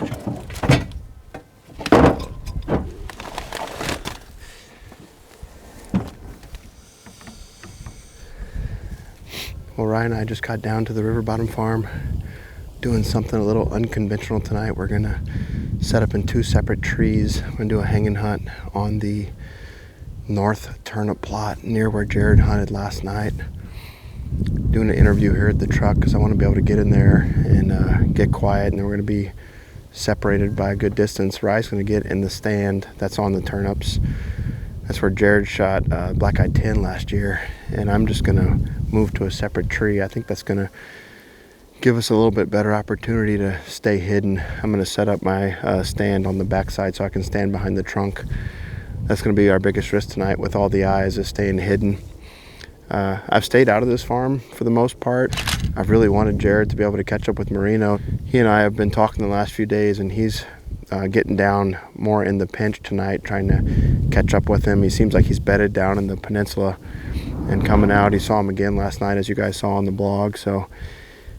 Well, Ryan and I just got down to the River Bottom Farm, doing something a little unconventional tonight. We're gonna set up in two separate trees. We're gonna do a hanging hunt on the north turnip plot near where Jared hunted last night. Doing an interview here at the truck because I want to be able to get in there and get quiet, and then we're gonna be separated by a good distance. Rye's gonna get in the stand that's on the turnips. That's where Jared shot black-eyed 10 last year, and I'm just gonna move to a separate tree. I think that's gonna give us a little bit better opportunity to stay hidden. I'm gonna set up my stand on the backside so I can stand behind the trunk. That's gonna be our biggest risk tonight with all the eyes, is staying hidden. I've stayed out of this farm for the most part. I've really wanted Jared to be able to catch up with Marino. He and I have been talking the last few days, and he's getting down more in the pinch tonight, trying to catch up with him. He seems like he's bedded down in the peninsula and coming out. He saw him again last night, as you guys saw on the blog. So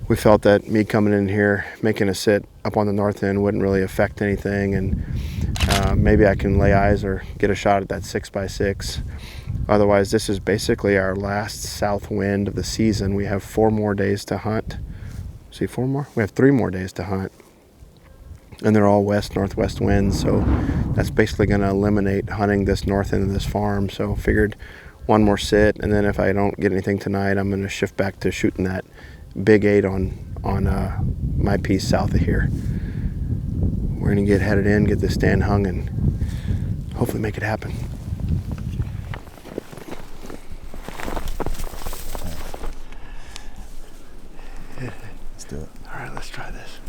we felt that me coming in here, making a sit up on the north end wouldn't really affect anything, and maybe I can lay eyes or get a shot at that 6x6. Otherwise, this is basically our last south wind of the season. We have 4 more days to hunt. See, 4 more? We have 3 more days to hunt. And they're all west-northwest winds, so that's basically going to eliminate hunting this north end of this farm. So figured one more sit, and then if I don't get anything tonight, I'm going to shift back to shooting that big 8 on my piece south of here. We're going to get headed in, get this stand hung, and hopefully make it happen. Let's do it. All right, let's try this.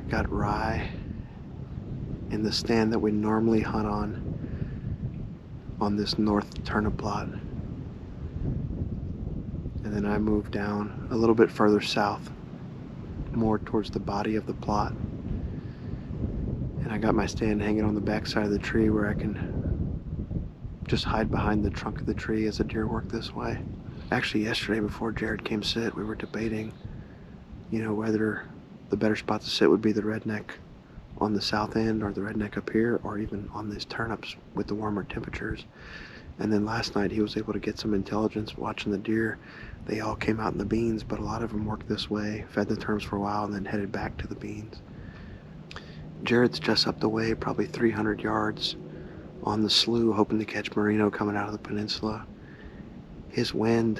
Got Rye in the stand that we normally hunt on this north turnip plot. And then I moved down a little bit further south, more towards the body of the plot. And I got my stand hanging on the back side of the tree where I can just hide behind the trunk of the tree as the deer work this way. Actually, yesterday before Jared came sit, we were debating, whether the better spot to sit would be the redneck on the south end or the redneck up here, or even on these turnips with the warmer temperatures. And then last night he was able to get some intelligence watching the deer. They all came out in the beans, but a lot of them worked this way, fed the turnips for a while, and then headed back to the beans. Jared's just up the way, probably 300 yards on the slough, hoping to catch Marino coming out of the peninsula. His wind,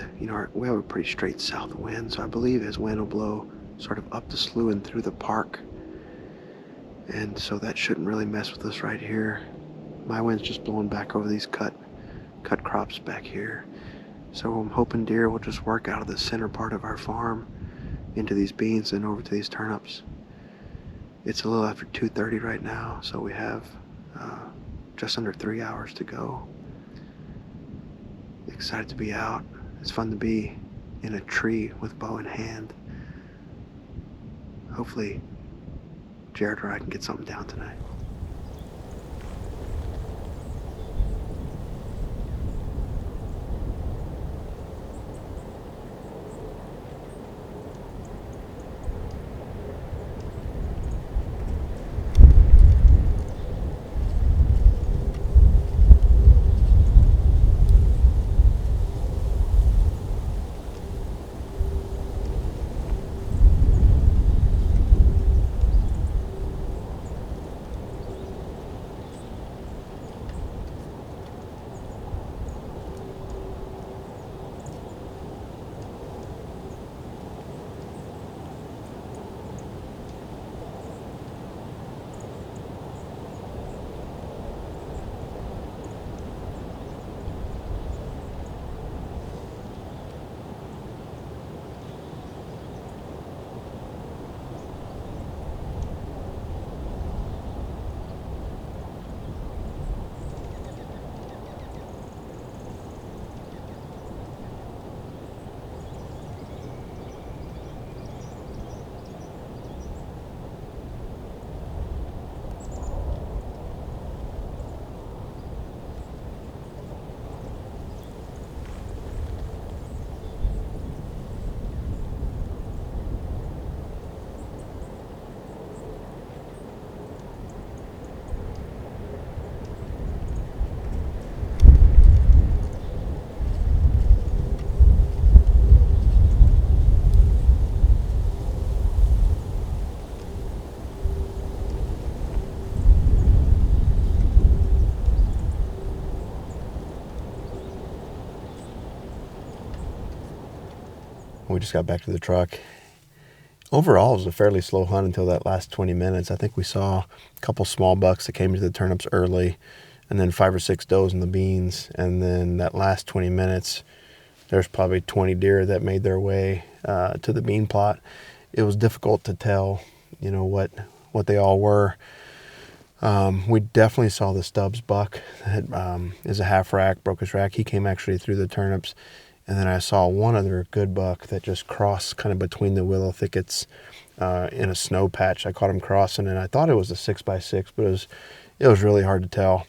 we have a pretty straight south wind, so I believe his wind will blow sort of up the slough and through the park. And so that shouldn't really mess with us right here. My wind's just blowing back over these cut crops back here. So I'm hoping deer will just work out of the center part of our farm into these beans and over to these turnips. It's a little after 2:30 right now, so we have just under 3 hours to go. Excited to be out. It's fun to be in a tree with bow in hand. Hopefully Jared or I can get something down tonight. We just got back to the truck. Overall, it was a fairly slow hunt until that last 20 minutes. I think we saw a couple small bucks that came into the turnips early, and then 5 or 6 does in the beans. And then that last 20 minutes, there's probably 20 deer that made their way to the bean plot. It was difficult to tell, what they all were. We definitely saw the Stubbs buck that is a half rack, broke his rack. He came actually through the turnips. And then I saw one other good buck that just crossed kind of between the willow thickets in a snow patch. I caught him crossing, and I thought it was a 6x6, but it was really hard to tell.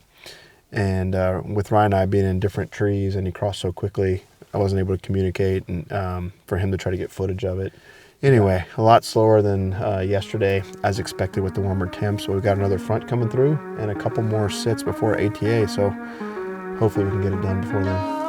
And with Ryan and I being in different trees, and he crossed so quickly, I wasn't able to communicate, and for him to try to get footage of it. Anyway, a lot slower than yesterday, as expected with the warmer temps. So we've got another front coming through and a couple more sits before ATA. So hopefully we can get it done before then.